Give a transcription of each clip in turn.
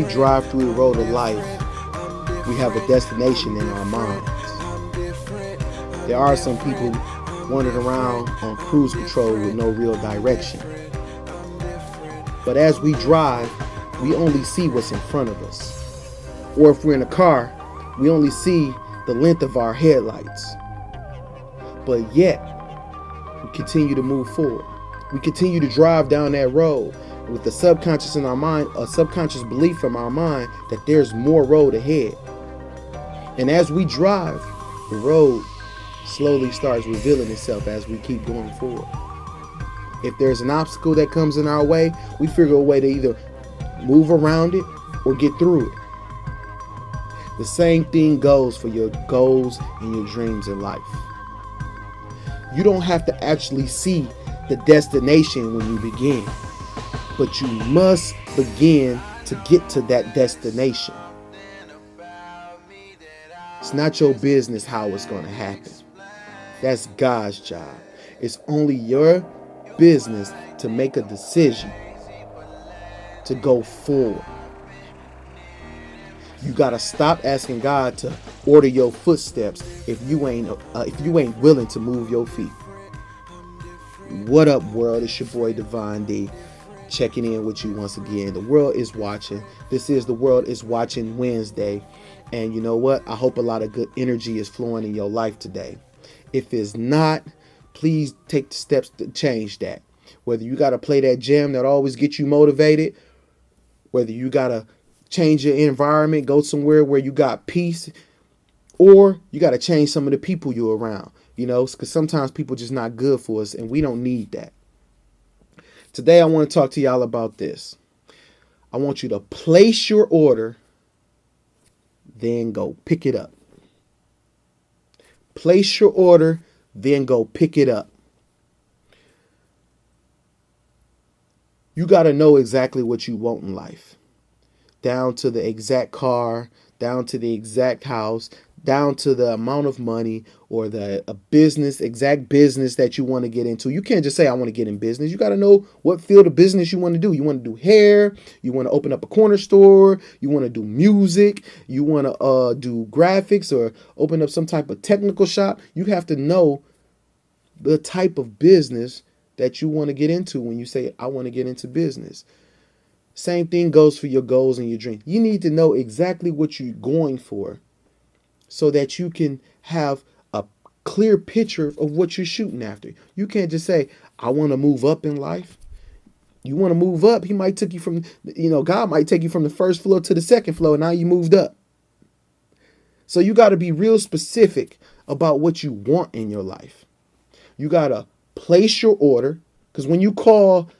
drive through the road of life, we have a destination in our minds. There are some people wandering around on cruise control with no real direction. But as we drive, we only see what's in front of us. Or if we're in a car, we only see the length of our headlights. But yet, we continue to move forward. We continue to drive down that road with the subconscious in our mind, a subconscious belief from our mind that there's more road ahead. And as we drive, the road slowly starts revealing itself as we keep going forward. If there's an obstacle that comes in our way, we figure a way to either move around it or get through it. The same thing goes for your goals and your dreams in life. You don't have to actually see the destination when you begin, but you must begin to get to that destination. It's not your business how it's going to happen. That's God's job. It's only your business to make a decision to go forward. You got to stop asking God to order your footsteps if you ain't willing to move your feet. What up, world? It's your boy DeVonD, checking in with you once again. The world is watching. This is the World is Watching Wednesday. And you know what? I hope a lot of good energy is flowing in your life today. If it's not, please take the steps to change that. Whether you got to play that jam that always gets you motivated, whether you got to change your environment, go somewhere where you got peace, or you got to change some of the people you're around, because sometimes people just not good for us and we don't need that. Today, I want to talk to y'all about this. I want you to place your order, then go pick it up. Place your order, then go pick it up. You got to know exactly what you want in life. Down to the exact car, down to the exact house, down to the amount of money or the exact business that you want to get into. You can't just say, I want to get in business. You got to know what field of business you want to do. You want to do hair. You want to open up a corner store. You want to do music. You want to do graphics or open up some type of technical shop. You have to know the type of business that you want to get into when you say, I want to get into business. Same thing goes for your goals and your dreams. You need to know exactly what you're going for so that you can have a clear picture of what you're shooting after. You can't just say, I want to move up in life. You want to move up, he might take you from, God might take you from the first floor to the second floor, and now you moved up. So you got to be real specific about what you want in your life. You got to place your order, because when you call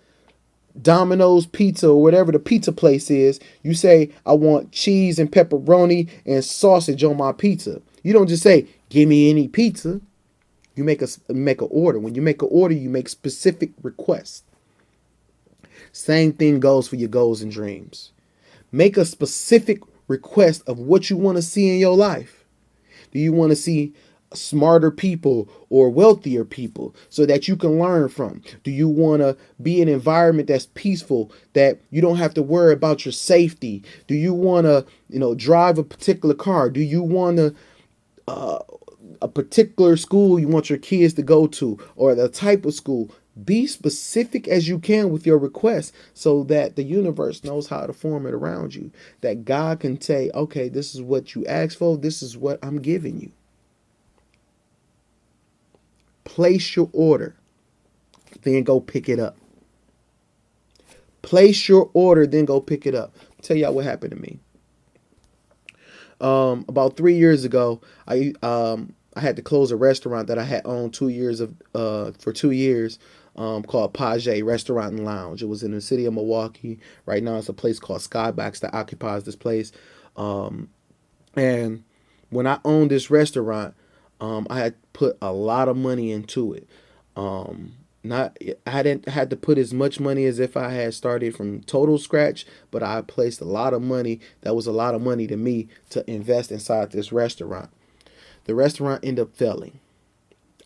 Domino's Pizza or whatever the pizza place is, you say, I want cheese and pepperoni and sausage on my pizza. You don't just say, give me any pizza. You make an order. When you make an order, you make specific requests. Same thing goes for your goals and dreams. Make a specific request of what you want to see in your life. Do you want to see smarter people or wealthier people so that you can learn from? Do you want to be in an environment that's peaceful, that you don't have to worry about your safety? Do you want to, drive a particular car? Do you want to a particular school you want your kids to go to, or the type of school? Be specific as you can with your request so that the universe knows how to form it around you. That God can say, okay, this is what you asked for. This is what I'm giving you. Place your order, then go pick it up. Place your order, then go pick it up. I'll tell y'all what happened to me. About 3 years ago, I had to close a restaurant that I had owned for 2 years, called Page Restaurant and Lounge. It was in the city of Milwaukee. Right now, it's a place called Skybox that occupies this place. And when I owned this restaurant, I had put a lot of money into it. I hadn't had to put as much money as if I had started from total scratch, but I placed a lot of money. That was a lot of money to me to invest inside this restaurant. The restaurant ended up failing.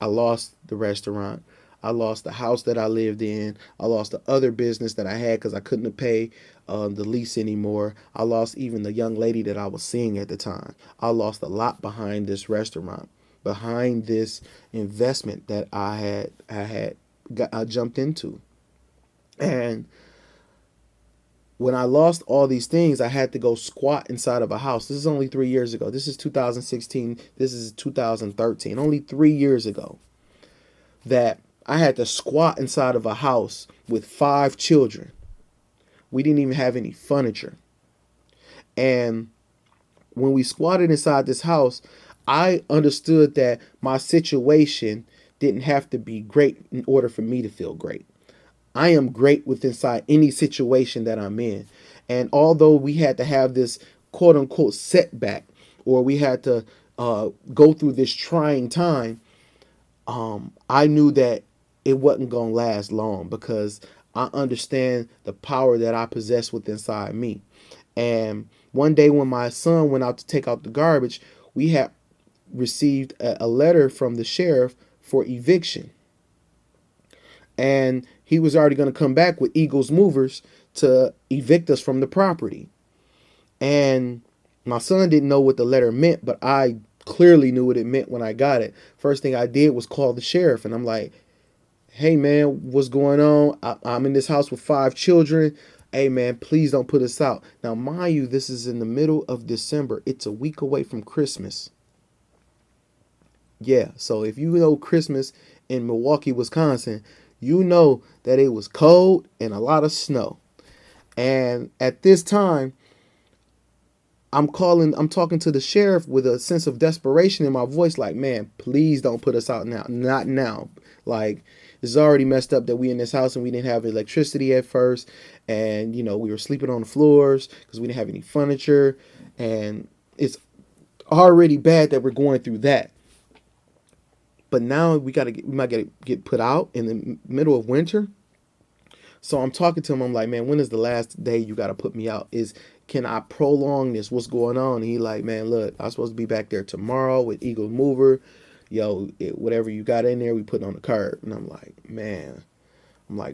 I lost the restaurant. I lost the house that I lived in. I lost the other business that I had because I couldn't pay the lease anymore. I lost even the young lady that I was seeing at the time. I lost a lot behind this restaurant, behind this investment that I jumped into. And when I lost all these things, I had to go squat inside of a house. This is only 3 years ago. This is 2016. This is 2013. Only 3 years ago that I had to squat inside of a house with 5 children. We didn't even have any furniture. And when we squatted inside this house, I understood that my situation didn't have to be great in order for me to feel great. I am great with inside any situation that I'm in. And although we had to have this quote unquote setback, or we had to go through this trying time, I knew that it wasn't going to last long because I understand the power that I possess within inside me. And one day when my son went out to take out the garbage, we had received a letter from the sheriff for eviction. And he was already going to come back with Eagles movers to evict us from the property. And my son didn't know what the letter meant, but I clearly knew what it meant when I got it. First thing I did was call the sheriff, and I'm like, hey man, what's going on? I'm in this house with 5 children. Hey man, please don't put us out. Now, mind you, this is in the middle of December. It's a week away from Christmas. Yeah, so if you know Christmas in Milwaukee, Wisconsin, you know that it was cold and a lot of snow. And at this time, I'm talking to the sheriff with a sense of desperation in my voice, like, man, please don't put us out now. Not now. Like, it's already messed up that we in this house and we didn't have electricity at first. And, we were sleeping on the floors because we didn't have any furniture. And it's already bad that we're going through that. But now we might get put out in the middle of winter. So I'm talking to him. I'm like, man, when is the last day you got to put me out? Can I prolong this? What's going on? And he like, man, look, I'm supposed to be back there tomorrow with Eagle Mover. Whatever you got in there, we put on the curb. And I'm like, man,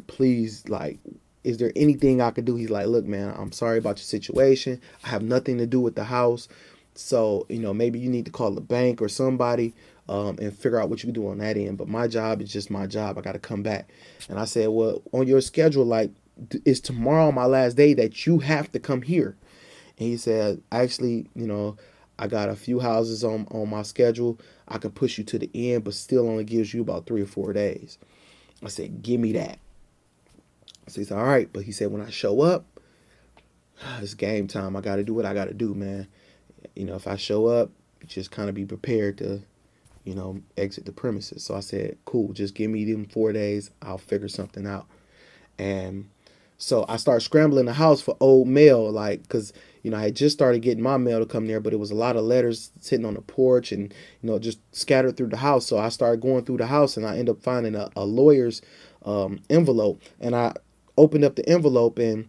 please, like, is there anything I could do? He's like, look, man, I'm sorry about your situation. I have nothing to do with the house. So, maybe you need to call the bank or somebody and figure out what you can do on that end. But my job is just my job. I got to come back. And I said, well, on your schedule, like, is tomorrow my last day that you have to come here? And he said, actually, I got a few houses on my schedule. I can push you to the end, but still only gives you about 3 or 4 days. I said, give me that. So he said, all right. But he said, when I show up, it's game time. I got to do what I got to do, man. If I show up, just kind of be prepared to, exit the premises. So I said, cool, just give me them 4 days. I'll figure something out. And so I started scrambling the house for old mail, like, because, I had just started getting my mail to come there, but it was a lot of letters sitting on the porch and, just scattered through the house. So I started going through the house and I ended up finding a lawyer's envelope. And I opened up the envelope and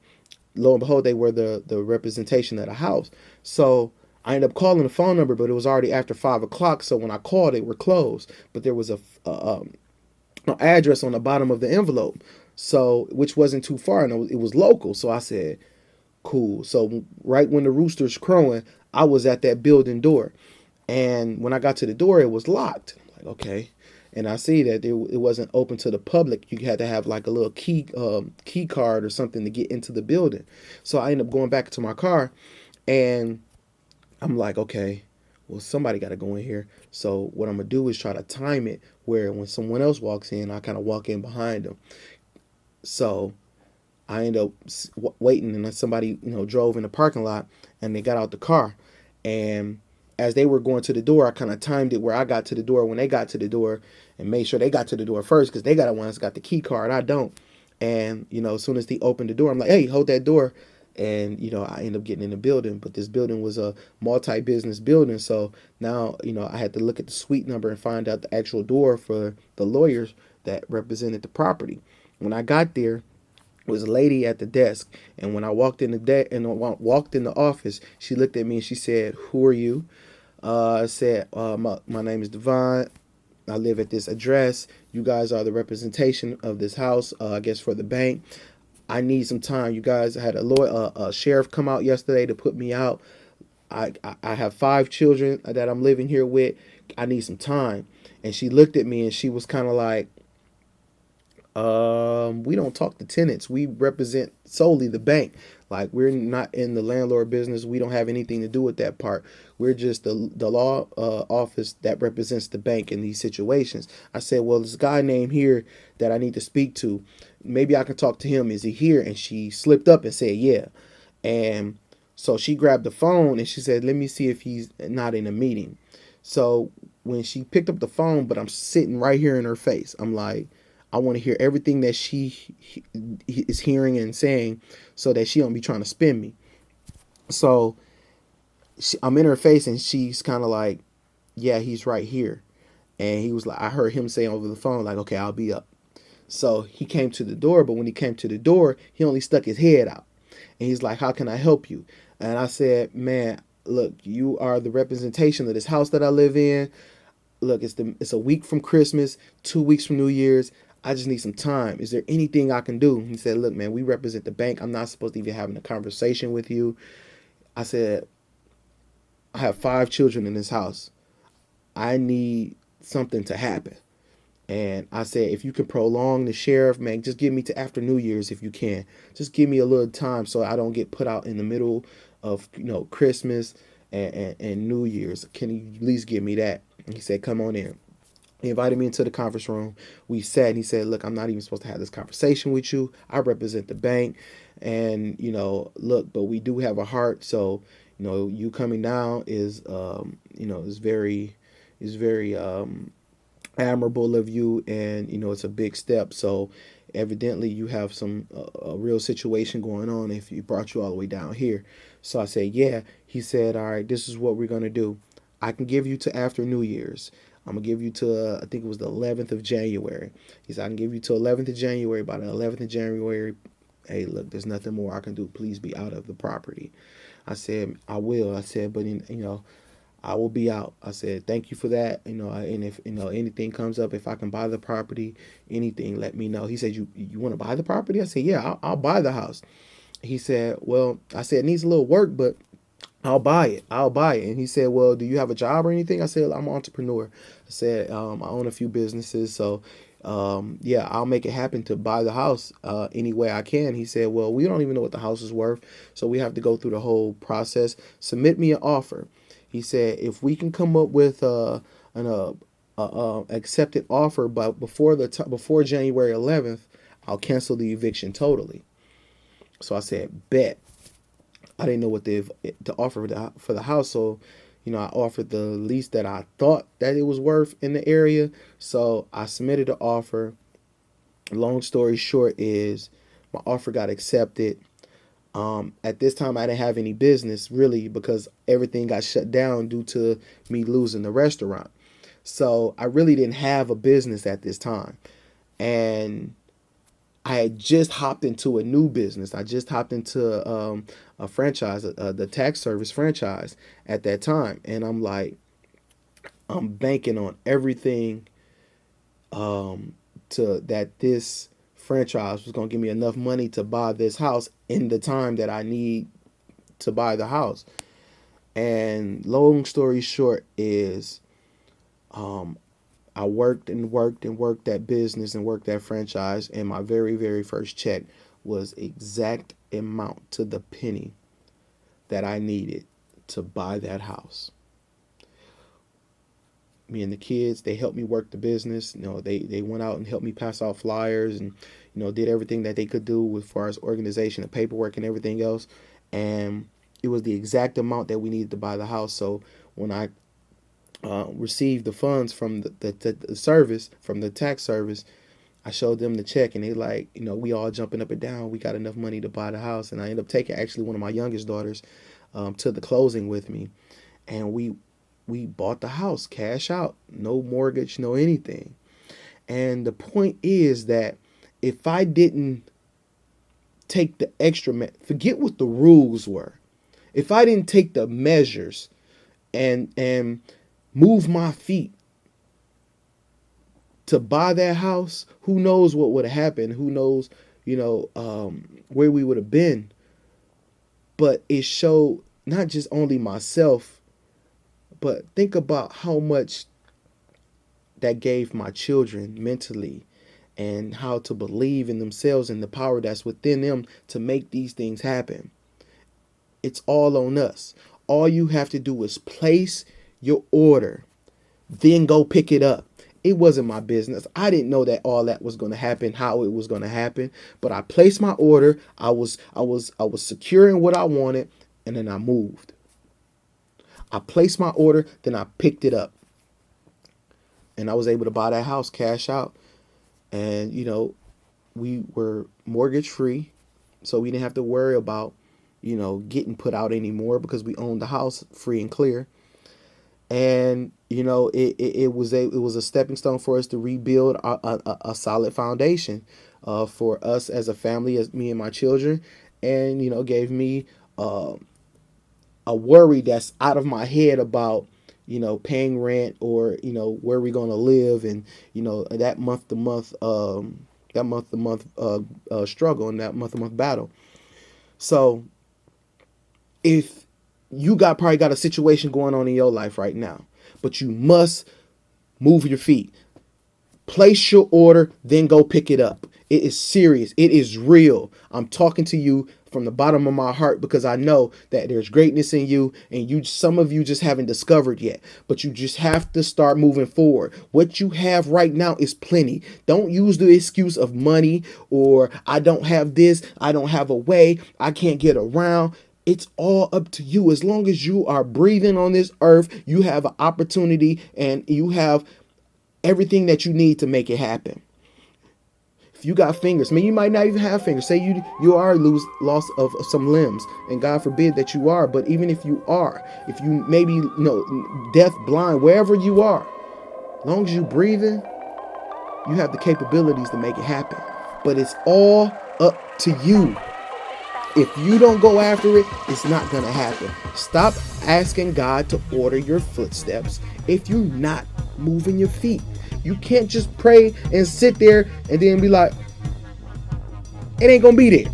lo and behold, they were the representation of the house. So I ended up calling the phone number, but it was already after 5 o'clock. So when I called, they were closed, but there was an address on the bottom of the envelope. So, which wasn't too far, and it was local. So I said, cool. So right when the rooster's crowing, I was at that building door. And when I got to the door, it was locked. I'm like, okay. And I see that it wasn't open to the public. You had to have like a little key card or something to get into the building. So I ended up going back to my car and I'm like, okay, well, somebody got to go in here. So what I'm going to do is try to time it where when someone else walks in, I kind of walk in behind them. So I ended up waiting, and then somebody, drove in the parking lot, and they got out the car. And as they were going to the door, I kind of timed it where I got to the door when they got to the door, and made sure they got to the door first because they got one that's got the key card. I don't. And as soon as they opened the door, I'm like, hey, hold that door. And I ended up getting in the building, but this building was a multi-business building. So now I had to look at the suite number and find out the actual door for the lawyers that represented the property. When I got there, was a lady at the desk, and when I walked in the office, she looked at me and she said, "Who are you?" I said, "My name is DeVonD." I live at this address. You guys are the representation of this house, I guess, for the bank. I need some time. You guys had a lawyer, a sheriff come out yesterday to put me out. I have 5 children that I'm living here with. I need some time. And she looked at me and she was kind of like, we don't talk to tenants. We represent solely the bank. Like, we're not in the landlord business. We don't have anything to do with that part. We're just the law office that represents the bank in these situations. I said, well, there's a guy named here that I need to speak to. Maybe I can talk to him. Is he here? And she slipped up and said, yeah. And so she grabbed the phone and she said, let me see if he's not in a meeting. So when she picked up the phone, but I'm sitting right here in her face, I'm like, I want to hear everything that she is hearing and saying so that she don't be trying to spin me. So I'm in her face and she's kind of like, yeah, he's right here. And he was like, I heard him say over the phone, like, okay, I'll be up. So he came to the door, but when he came to the door, he only stuck his head out. And he's like, how can I help you? And I said, man, look, you are the representation of this house that I live in. Look, it's a week from Christmas, 2 weeks from New Year's. I just need some time. Is there anything I can do? He said, look, man, we represent the bank. I'm not supposed to even having a conversation with you. I said, I have 5 children in this house. I need something to happen. And I said, if you can prolong the sheriff, man, just give me to after New Year's if you can. Just give me a little time so I don't get put out in the middle of, Christmas and New Year's. Can you at least give me that? And he said, come on in. He invited me into the conference room. We sat and he said, look, I'm not even supposed to have this conversation with you. I represent the bank. And, look, but we do have a heart. So, you coming down is very admirable of you. And, it's a big step. So evidently you have some a real situation going on if he brought you all the way down here. So I said, yeah. He said, all right, this is what we're going to do. I can give you to after New Year's. I'm going to give you to, I think it was the 11th of January. He said, I can give you to 11th of January. By the 11th of January, hey, look, there's nothing more I can do. Please be out of the property. I said, I will. I said, but, I will be out. I said, thank you for that. And if, anything comes up, if I can buy the property, anything, let me know. He said, you want to buy the property? I said, yeah, I'll buy the house. He said, well, I said, it needs a little work, but I'll buy it. I'll buy it. And he said, well, do you have a job or anything? I said, I'm an entrepreneur. I said, I own a few businesses. So, yeah, I'll make it happen to buy the house any way I can. He said, well, we don't even know what the house is worth. So we have to go through the whole process. Submit me an offer. He said, if we can come up with an accepted offer but before January 11th, I'll cancel the eviction totally. So I said, bet. I didn't know what to offer for the house, so I offered the least that I thought that it was worth in the area. So I submitted the offer. Long story short is my offer got accepted. At this time, I didn't have any business really because everything got shut down due to me losing the restaurant. So I really didn't have a business at this time, and I had just hopped into a new business. I just hopped into a franchise, the tax service franchise at that time. And I'm like, I'm banking on everything to that this franchise was going to give me enough money to buy this house in the time that I need to buy the house. And long story short is I worked and worked and worked that business and worked that franchise, and my very, very first check was exact amount to the penny that I needed to buy that house. Me and the kids, they helped me work the business. They went out and helped me pass out flyers and, did everything that they could do as far as organization and paperwork and everything else. And it was the exact amount that we needed to buy the house. So when I received the funds from the service, from the tax service, I showed them the check and they like, we all jumping up and down. We got enough money to buy the house. And I ended up taking actually one of my youngest daughters to the closing with me. And we bought the house, cash out, no mortgage, no anything. And the point is that if I didn't take the extra, forget what the rules were. If I didn't take the measures and move my feet to buy that house, who knows what would have happened? Who knows, where we would have been? But it showed not just only myself, but think about how much that gave my children mentally, and how to believe in themselves and the power that's within them to make these things happen. It's all on us. All you have to do is place your order, then go pick it up. It wasn't my business. I didn't know that all that was going to happen, how it was going to happen. But I placed my order. I was securing what I wanted, and then I moved. I placed my order, then I picked it up, and I was able to buy that house cash out. And we were mortgage free, so we didn't have to worry about getting put out anymore because we owned the house free and clear. And it was a stepping stone for us to rebuild a solid foundation for us as a family, as me and my children, and gave me a worry that's out of my head about paying rent, or where we're going to live, and that month to month struggle, and that month to month battle. So if you probably got a situation going on in your life right now, but you must move your feet. Place your order, then go pick it up. It is serious. It is real. I'm talking to you from the bottom of my heart, because I know that there's greatness in you, and some of you just haven't discovered yet, but you just have to start moving forward. What you have right now is plenty. Don't use the excuse of money, or I don't have this, I don't have a way, I can't get around. It's all up to you. As long as you are breathing on this earth, you have an opportunity, and you have everything that you need to make it happen. If you got fingers, you might not even have fingers. Say you are loss of some limbs, and God forbid that you are. But even if you are, if you maybe deaf, blind, wherever you are, as long as you breathing, you have the capabilities to make it happen. But it's all up to you. If you don't go after it, it's not going to happen. Stop asking God to order your footsteps if you're not moving your feet. You can't just pray and sit there and then be like, it ain't going to be there.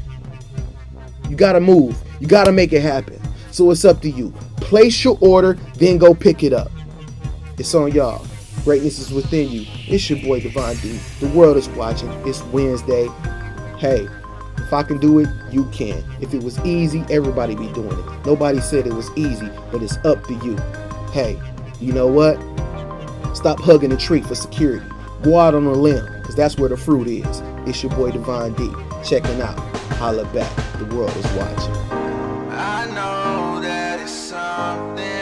You got to move. You got to make it happen. So it's up to you. Place your order, then go pick it up. It's on y'all. Greatness is within you. It's your boy DeVonD. The world is watching. It's Wednesday. Hey, if I can do it, you can. If it was easy, everybody be doing it. Nobody said it was easy, but it's up to you. Hey, you know what? Stop hugging a tree for security. Go out on a limb, because that's where the fruit is. It's your boy DeVonD. Checking out. Holla back. The world is watching. I know that it's something